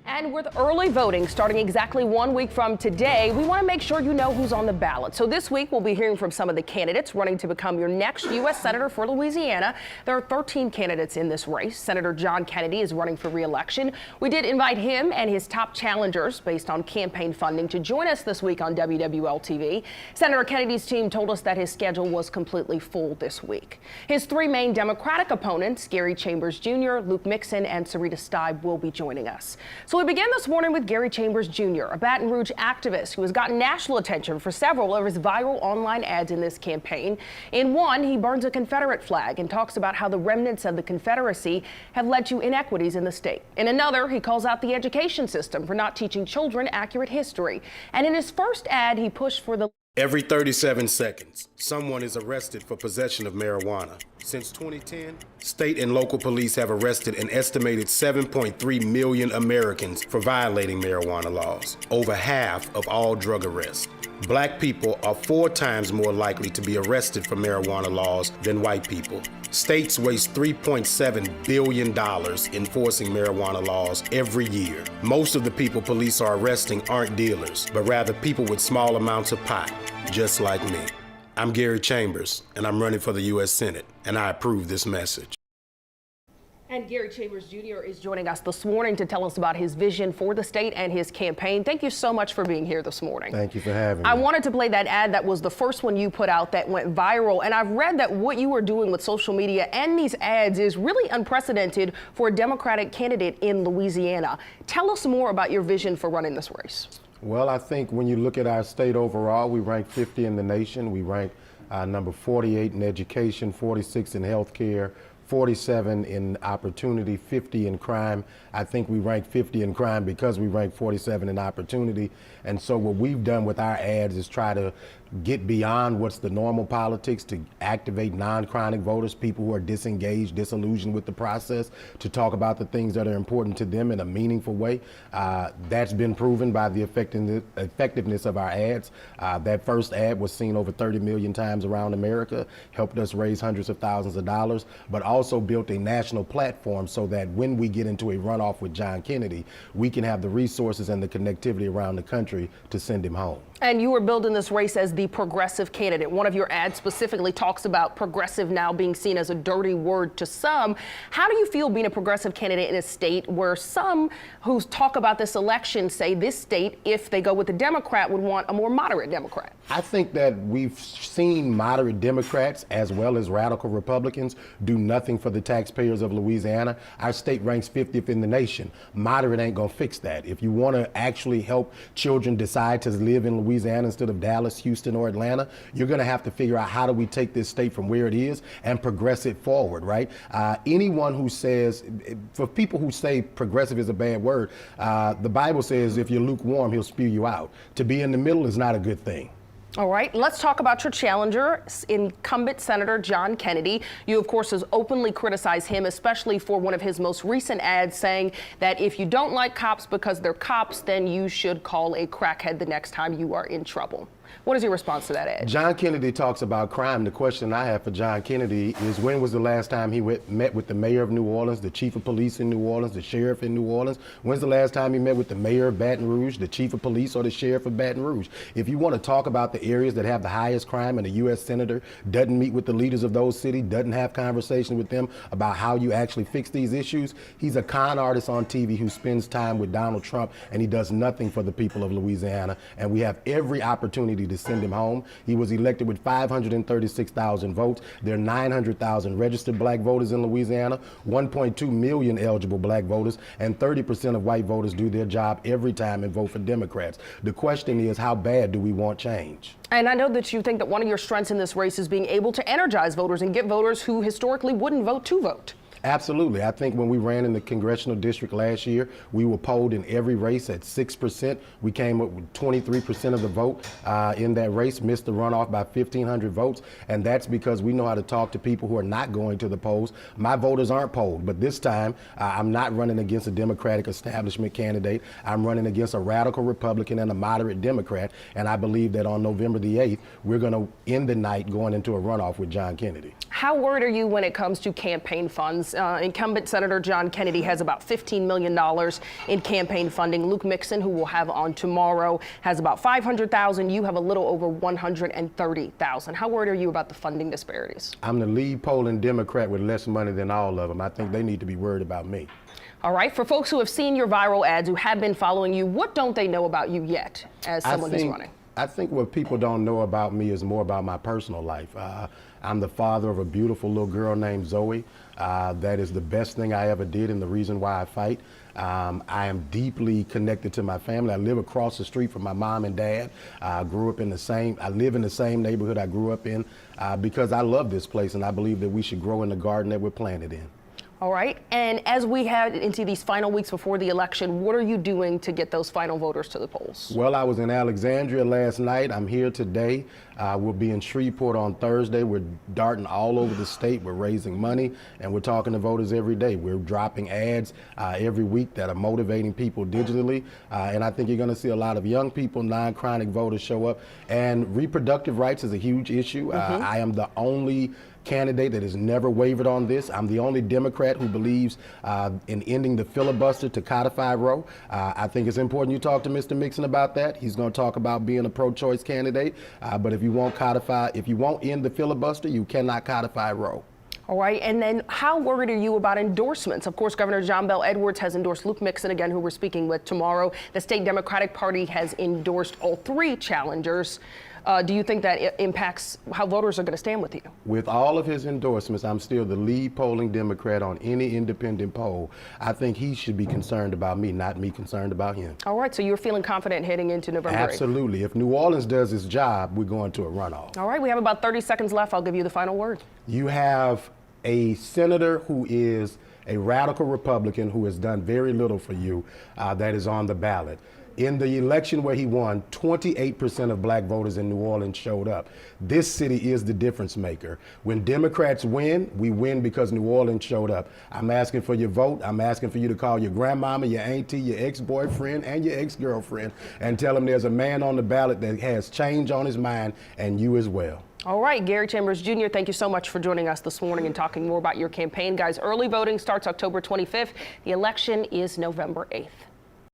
And with early voting starting exactly 1 week from today, we want to make sure you know who's on the ballot. So this week, we'll be hearing from some of the candidates running to become your next U.S. Senator for Louisiana. There are 13 candidates in this race. Senator John Kennedy is running for re-election. We did invite him and his top challengers based on campaign funding to join us this week on WWL-TV. Senator Kennedy's team told us that his schedule was completely full this week. His three main Democratic opponents, Gary Chambers Jr., Luke Mixon, and Sarita Steib, will be joining us. So we began this morning with Gary Chambers Jr., a Baton Rouge activist who has gotten national attention for several of his viral online ads in this campaign. In one, he burns a Confederate flag and talks about how the remnants of the Confederacy have led to inequities in the state. In another, he calls out the education system for not teaching children accurate history. And in his first ad, he pushed for the Every 37 seconds, someone is arrested for possession of marijuana. Since 2010, state and local police have arrested an estimated 7.3 million Americans for violating marijuana laws, over half of all drug arrests. Black people are 4 times more likely to be arrested for marijuana laws than white people. States waste $3.7 billion enforcing marijuana laws every year. Most of the people police are arresting aren't dealers, but rather people with small amounts of pot, just like me. I'm Gary Chambers, and I'm running for the U.S. Senate, and I approve this message. And Gary Chambers Jr. is joining us this morning to tell us about his vision for the state and his campaign. Thank you so much for being here this morning. Thank you for having me. I wanted to play that ad that was the first one you put out that went viral. And I've read that what you are doing with social media and these ads is really unprecedented for a Democratic candidate in Louisiana. Tell us more about your vision for running this race. Well, I think when you look at our state overall, we rank 50 in the nation. We rank number 48 in education, 46 in healthcare, 47 in opportunity, 50 in crime. I think we rank 50 in crime because we rank 47 in opportunity. And so what we've done with our ads is try to get beyond what's the normal politics to activate non-chronic voters, people who are disengaged, disillusioned with the process, to talk about the things that are important to them in a meaningful way. That's been proven by the effectiveness of our ads. That first ad was seen over 30 million times around America, helped us raise hundreds of thousands of dollars, but also built a national platform so that when we get into a runoff with John Kennedy, we can have the resources and the connectivity around the country to send him home. And you were building this race as the progressive candidate. One of your ads specifically talks about progressive now being seen as a dirty word to some. How do you feel being a progressive candidate in a state where some who talk about this election say this state, if they go with the Democrat, would want a more moderate Democrat? I think that we've seen moderate Democrats as well as radical Republicans do nothing for the taxpayers of Louisiana. Our state ranks 50th in the nation. Moderate ain't gonna fix that. If you wanna actually help children decide to live in Louisiana instead of Dallas, Houston, or Atlanta, you're gonna have to figure out how do we take this state from where it is and progress it forward, right? Anyone who says, for people who say progressive is a bad word, the Bible says if you're lukewarm, he'll spew you out. To be in the middle is not a good thing. All right, let's talk about your challenger, incumbent Senator John Kennedy. You, of course, has openly criticized him, especially for one of his most recent ads saying that if you don't like cops because they're cops, then you should call a crackhead the next time you are in trouble. What is your response to that ad? John Kennedy talks about crime. The question I have for John Kennedy is, when was the last time he met with the mayor of New Orleans, the chief of police in New Orleans, the sheriff in New Orleans? When's the last time he met with the mayor of Baton Rouge, the chief of police, or the sheriff of Baton Rouge? If you want to talk about the areas that have the highest crime and the U.S. senator doesn't meet with the leaders of those cities, doesn't have conversations with them about how you actually fix these issues, he's a con artist on TV who spends time with Donald Trump, and he does nothing for the people of Louisiana. And we have every opportunity to send him home. He was elected with 536,000 votes. There are 900,000 registered black voters in Louisiana, 1.2 million eligible black voters, and 30% of white voters do their job every time and vote for Democrats. The question is, how bad do we want change? And I know that you think that one of your strengths in this race is being able to energize voters and get voters who historically wouldn't vote to vote. Absolutely. I think when we ran in the congressional district last year, we were polled in every race at 6%. We came up with 23% of the vote in that race, missed the runoff by 1,500 votes. And that's because we know how to talk to people who are not going to the polls. My voters aren't polled, but this time I'm not running against a Democratic establishment candidate. I'm running against a radical Republican and a moderate Democrat. And I believe that on November the 8th, we're going to end the night going into a runoff with John Kennedy. How worried are you when it comes to campaign funds Incumbent Senator John Kennedy has about $15 million in campaign funding. Luke Mixon, who we'll have on tomorrow, has about $500,000. You have a little over $130,000. How worried are you about the funding disparities? I'm the lead polling Democrat with less money than all of them. I think they need to be worried about me. All right, for folks who have seen your viral ads, who have been following you, what don't they know about you yet as someone who's running? I think what people don't know about me is more about my personal life. I'm the father of a beautiful little girl named Zoe. That is the best thing I ever did and the reason why I fight. I am deeply connected to my family. I live across the street from my mom and dad. I live in the same neighborhood I grew up in because I love this place and I believe that we should grow in the garden that we're planted in. All right, and as we head into these final weeks before the election, what are you doing to get those final voters to the polls? Well, I was in Alexandria last night. I'm here today. We'll be in Shreveport on Thursday. We're darting all over the state. We're raising money, and we're talking to voters every day. We're dropping ads every week that are motivating people digitally, and I think you're going to see a lot of young people, non-chronic voters show up. And reproductive rights is a huge issue. I am the only candidate that has never wavered on this. I'm the only Democrat who believes in ending the filibuster to codify Roe. I think it's important you talk to Mr. Mixon about that. He's going to talk about being a pro-choice candidate. But if you won't end the filibuster, you cannot codify Roe. All right, and then how worried are you about endorsements? Of course, Governor John Bel Edwards has endorsed Luke Mixon, again, who we're speaking with tomorrow. The state Democratic Party has endorsed all three challengers. Do you think that it impacts how voters are going to stand with you? With all of his endorsements, I'm still the lead polling Democrat on any independent poll. I think he should be concerned about me, not me concerned about him. All right, so you're feeling confident heading into November 8th? Absolutely. If New Orleans does its job, we're going to a runoff. All right, we have about 30 seconds left. I'll give you the final word. You have a senator who is a radical Republican who has done very little for you that is on the ballot. In the election where he won, 28% of black voters in New Orleans showed up. This city is the difference maker. When Democrats win, we win because New Orleans showed up. I'm asking for your vote. I'm asking for you to call your grandmama, your auntie, your ex-boyfriend, and your ex-girlfriend and tell them there's a man on the ballot that has change on his mind, and you as well. All right, Gary Chambers Jr., thank you so much for joining us this morning and talking more about your campaign. Guys, early voting starts October 25th. The election is November 8th.